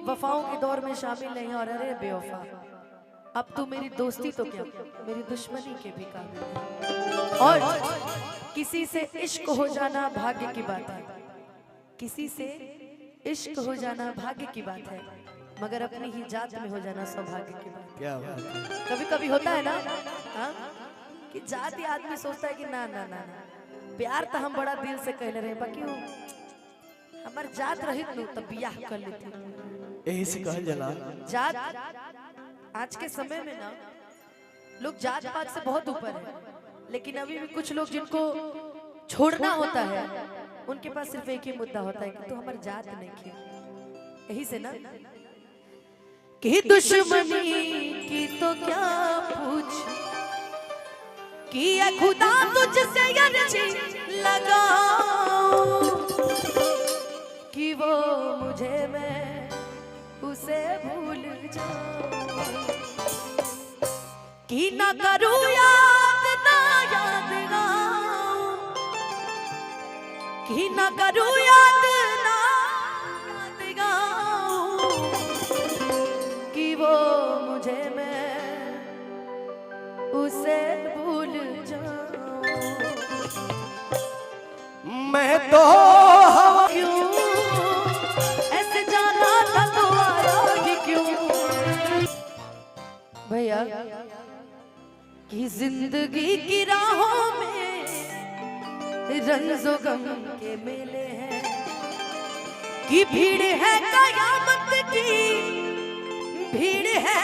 वफाओं के दौर में शामिल नहीं। और अरे बेवफा, अब तू मेरी दोस्ती तो क्या मेरी दुश्मनी के भी काबिल है। और किसी से इश्क हो जाना भाग्य की बात है, किसी से इश्क हो जाना भाग्य की बात है, मगर अपनी ही जात में हो जाना सौभाग्य की बात है। क्या बात है? कभी कभी होता है ना, हाँ, कि जाति आदमी सोचता है कि ना ना ना ना, प्यार तो हम बड़ा दिल से कहले रहे, बाकी हमार जात रहित नु तब बियाह कर लेती। यही से कहल जाला जात आज के समय में ना लोग जात पात से बहुत ऊपर है, लेकिन अभी भी कुछ लोग जिनको छोड़ना होता है उनके पास सिर्फ एक ही मुद्दा होता है कि तो हमारी जात नहीं खे। यही से ना कि दुश्मनी की तो क्या पूछ कि खुदा तुझसे अर्जी लगाऊं कि वो मुझे मैं उसे भूल जाऊं, कि ना करूं याद ना याद गाऊं, कि ना करूं याद ना याद गाऊं, कि वो मुझे मैं उसे भूल जाऊं। मैं तो क्यों ऐसे जाना था तो आया ही क्यों भैया, कि जिंदगी की राहों में रंजो गम के मेले हैं, कि भीड़ है कयामत की, भीड़ है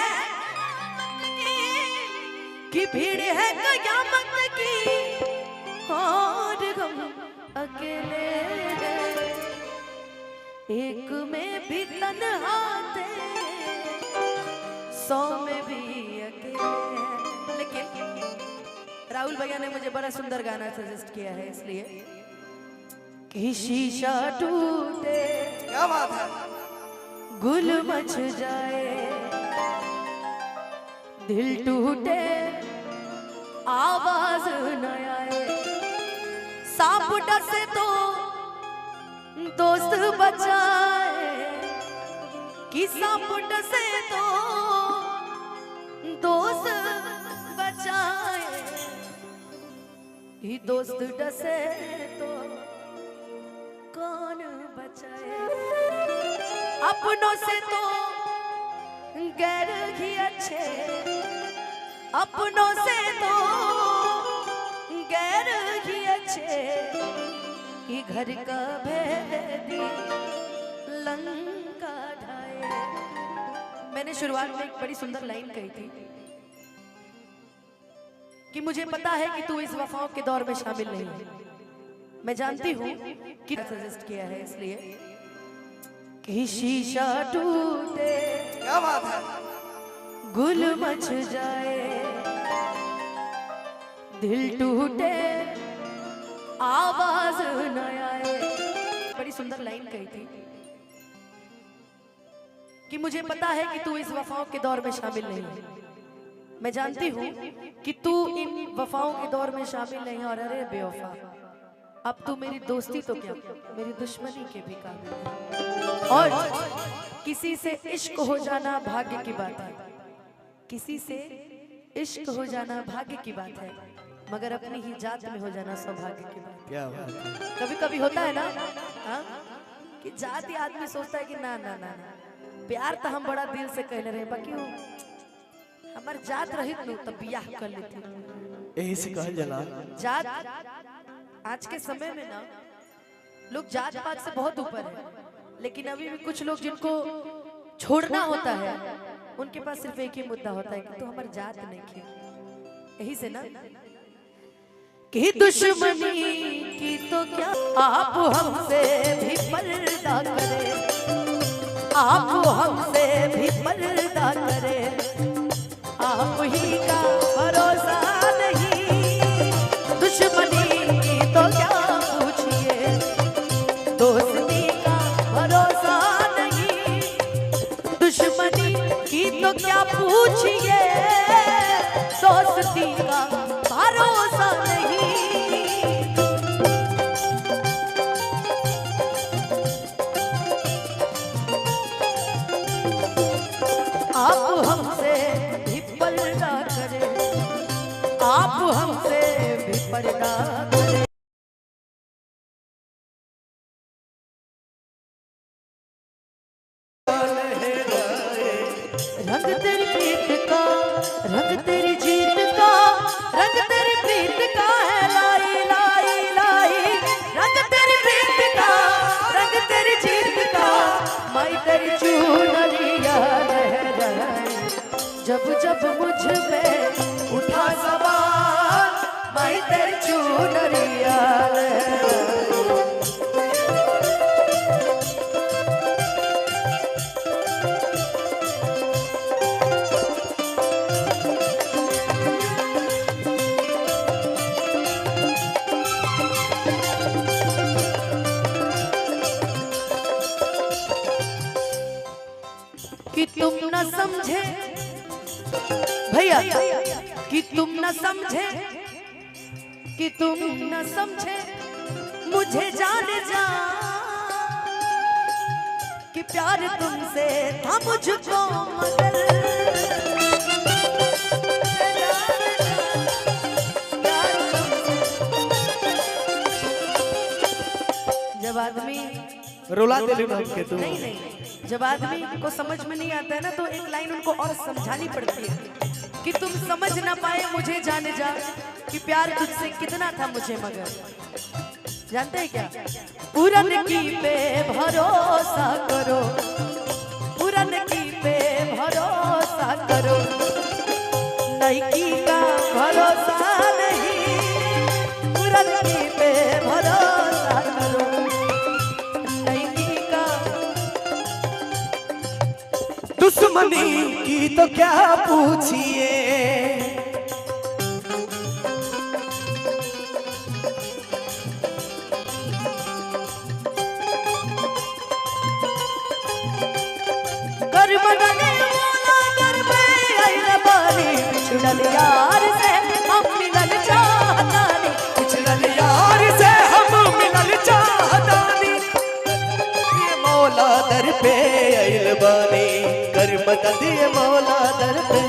कि भीड़ है कयामत की, और हम अकेले हैं, एक में भी तन्हा थे, 100 में भी अकेले हैं। लेकिन राहुल भैया ने मुझे बड़ा सुंदर गाना सजेस्ट किया है, इसलिए कि शीशा टूटे, क्या बात है? गुल मच जाए, दिल टूटे आवाज न आए, सांप डसे तो दोस्त बचाए, कि सांप डसे तो दोस्त बचाए, कि दोस्त डसे तो कौन बचाए, अपनों से तो गैर ही अच्छे, अपनों से तो गैर ही अच्छे, कि घर का भेदी लंका ढाए। मैंने शुरुआत में एक बड़ी सुंदर लाइन कही थी कि मुझे पता है कि तू इस वफाओं के दौर में शामिल नहीं है, मैं जानती हूँ कि सजेस्ट किया है, इसलिए कि शीशा टूटे, क्या बात है? गुल मच जाए, दिल टूटे आवाज न आए। बड़ी सुंदर लाइन कही थी कि मुझे पता है कि तू इस वफाओं के दौर में शामिल नहीं है, मैं जानती हूँ कि तू इन वफाओं के दौर में शामिल नहीं है। और अरे बेवफा, अब तू मेरी दोस्ती तो क्या मेरी दुश्मनी के भी काबिल है। और किसी से इश्क हो जाना भाग्य की बात है, किसी से इश्क हो जाना भाग्य की बात है, मगर अपनी ही जात में हो जाना सौभाग्य की बात है। क्या बात है? कभी कभी होता है ना, हाँ, कि जाति आदमी सोचता है कि ना ना ना ना, प्यार तो हम बड़ा दिल से कहले रहे, बाकी हमार जात रहित नु तब बियाह कर लेती। यही से कहल जाला जात आज के समय में ना लोग जात पात से बहुत ऊपर है, लेकिन अभी भी कुछ लोग जिनको छोड़ना होता है उनके पास सिर्फ एक ही मुद्दा होता है कि तो हमारी जात नहीं खे। यही से ना कि दुश्मनी की तो क्या आप हमसे भी पर्दा करे, आप हमसे भी पर्दा करे, आप ही का भरोसा नहीं, दुश्मनी की तो क्या पूछिए, दोस्ती का भरोसा नहीं, दुश्मनी की तो क्या पूछिए, दोस्ती का भरोसा नहीं। रंग तेरी प्रीत का, रंग तेरी जीत का, रंग तेरी प्रीत का है लाई लाई लाई। रंग तेरी प्रीत का, रंग तेरी जीत का, माई तेरी चुनरिया लहराए। जब जब मुझ पे उठा सवार, माई तेरी चुनरिया लहराए। कि तुम न समझे भैया, कि तुम न समझे, कि तुम न समझे मुझे जाने जा, कि प्यार तुमसे था मुझको मगर। जब आदमी रुला दे के तू नहीं नहीं, जब आदमी को समझ में नहीं आता है ना, तो एक लाइन उनको और समझानी पड़ती है कि तुम समझ ना पाए मुझे जाने जा, कि प्यार तुझसे कितना था मुझे मगर। जानते हैं क्या? पूरन की पे भरोसा करो, पूरन की पे भरोसा करो, नईकी का भरोसा नहीं, पूरन की पे भरोसा करो, नईकी का। दुश्मनी की तो क्या पूछिए, कर बदले मोला कर पे आइला बानी, छुड़ल यार से हम मिलल चाहतानी, पिछड़ल यार से हम मिलल चाहतानी। ये मौला दर पे आइल बानी, कर मदद ये मौला दर पे।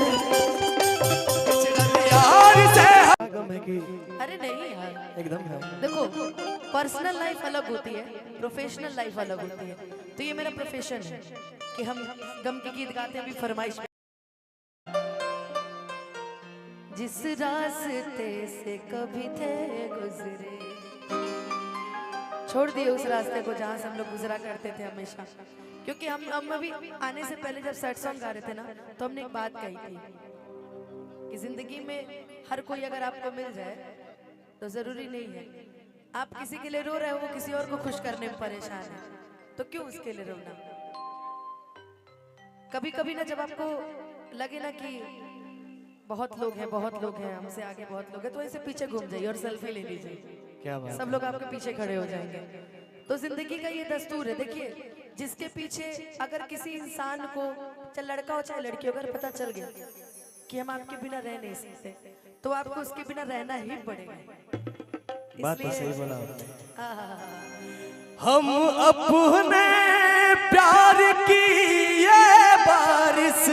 पिछड़ल यार से गम है कि अरे नहीं यार, एकदम है। देखो पर्सनल लाइफ अलग होती है, प्रोफेशनल लाइफ अलग होती है। तो ये मेरा प्रोफेशन है कि हम गम के गीत गाते हैं भी फरमाइश में। जिस रास्ते से कभी थे गुजरे, छोड़ दिए उस रास्ते को जहाँ से हम लोग गुजरा करते थे हमेशा। क्योंकि हम अभी आने से पहले जब सैड सॉन्ग गा रहे थे ना, तो हमने एक बात कही थी कि जिंदगी में हर कोई अगर आपको मिल जाए तो जरूरी नहीं है आप किसी के लिए रो रहे हो, वो किसी और को खुश करने में परेशान है, तो क्यों उसके लिए रोना। कभी कभी ना जब आपको लगे ना कि बहुत लोग हैं, बहुत लोग हैं हमसे आगे, बहुत लोग हैं, तो ऐसे पीछे घूम जाइए और सेल्फी ले लीजिए। क्या बात सब लोग आपके पीछे खड़े हो जाएंगे। तो जिंदगी का ये दस्तूर है। देखिए, जिसके पीछे अगर किसी इंसान को, चाहे लड़का हो चाहे लड़की, अगर पता चल गया कि हम आपके बिना रह नहीं सकते, तो आपको उसके बिना रहना ही पड़ेगा। बात तो सही बोला। हाँ। हम अपने प्यार की ये बारिश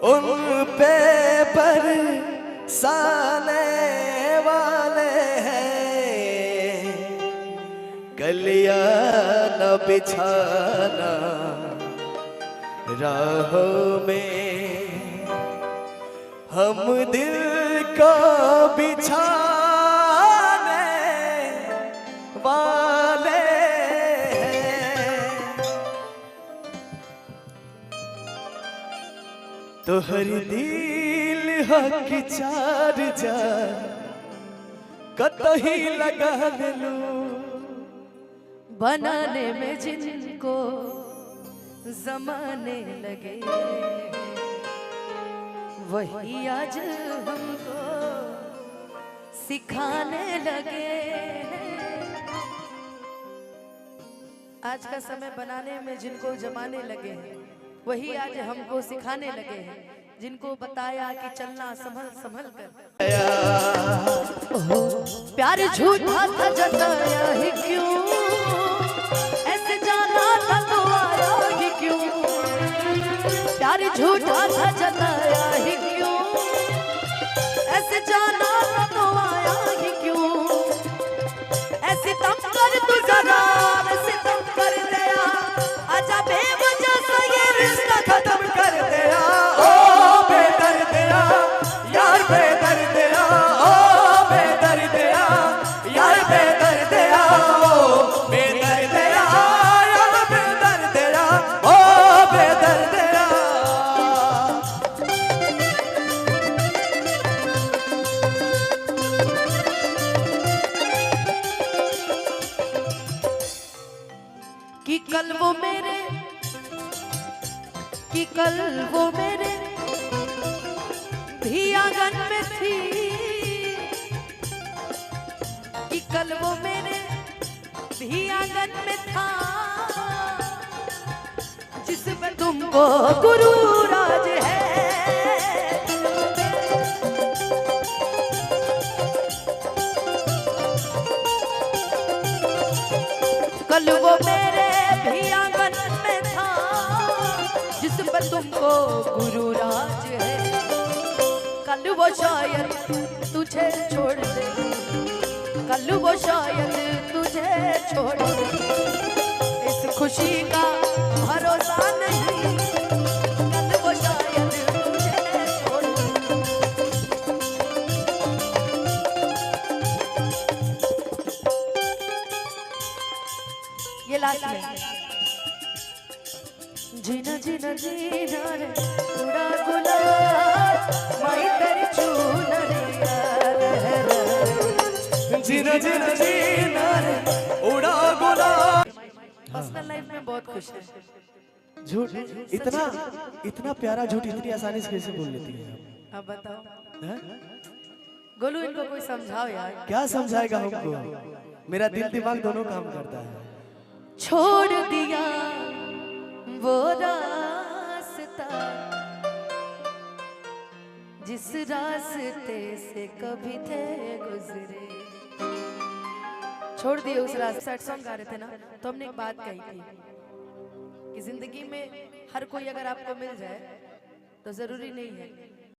उन पे बरसाने वाले हैं, कलियां न बिछाना राहों में, हम दिल को बिछाने वाले हैं। तो हर दिल हक चार जार कतही लगा लो, बनाने में जिनको जमाने लगे, वही आज हमको सिखाने लगे। आज का समय बनाने में जिनको जमाने लगे हैं, वही आज हमको सिखाने लगे हैं। जिनको बताया कि चलना संभल संभल कर, प्यार झूठा था जताया ही क्यों, ऐसे जाना था तो आया ही क्यों, प्यार झूठा था जताया ही क्यों, ऐसे जाना था तो आया ही क्यों, ऐसे तम कर तू जरा, ऐसे तम कर दया, आजा बेवजह सा ये मेरे कि कल वो मेरे भी आंगन में थी, कि कल वो मेरे भी आंगन में था, जिसमें तुमको गुरु राज है। कल वो मेरे भी आंगन में था, जिसमें तुमको गुरु राज है। कल वो शायद तुझे छोड़ दे, कल वो शायद तुझे छोड़ दे, इस खुशी का भरोसा नहीं, कल वो शायद तुझे छोड़ दे। ये लास्ट में जीना जीना जीना रे उड़ा गुलाब माई तेरी चुनरिया रे, जीना जीना जीना रे उड़ा गुलाब। पर्सनल लाइफ में बहुत खुश है। झूठ इतना इतना प्यारा झूठ इतनी आसानी से कैसे बोल लेती है अब बताओ हैं? गोलू, इनको कोई समझाओ यार। क्या समझाएगा हमको? मेरा दिल दिमाग दोनों काम करता है। छोड़ दिया वो रास्ता जिस रास्ते से कभी थे गुजरे, छोड़ दिए उस रास्ते। सैड सॉन्ग गा रहे थे ना, तो हमने एक बात कही थी कि जिंदगी में हर कोई अगर आपको मिल जाए तो जरूरी नहीं है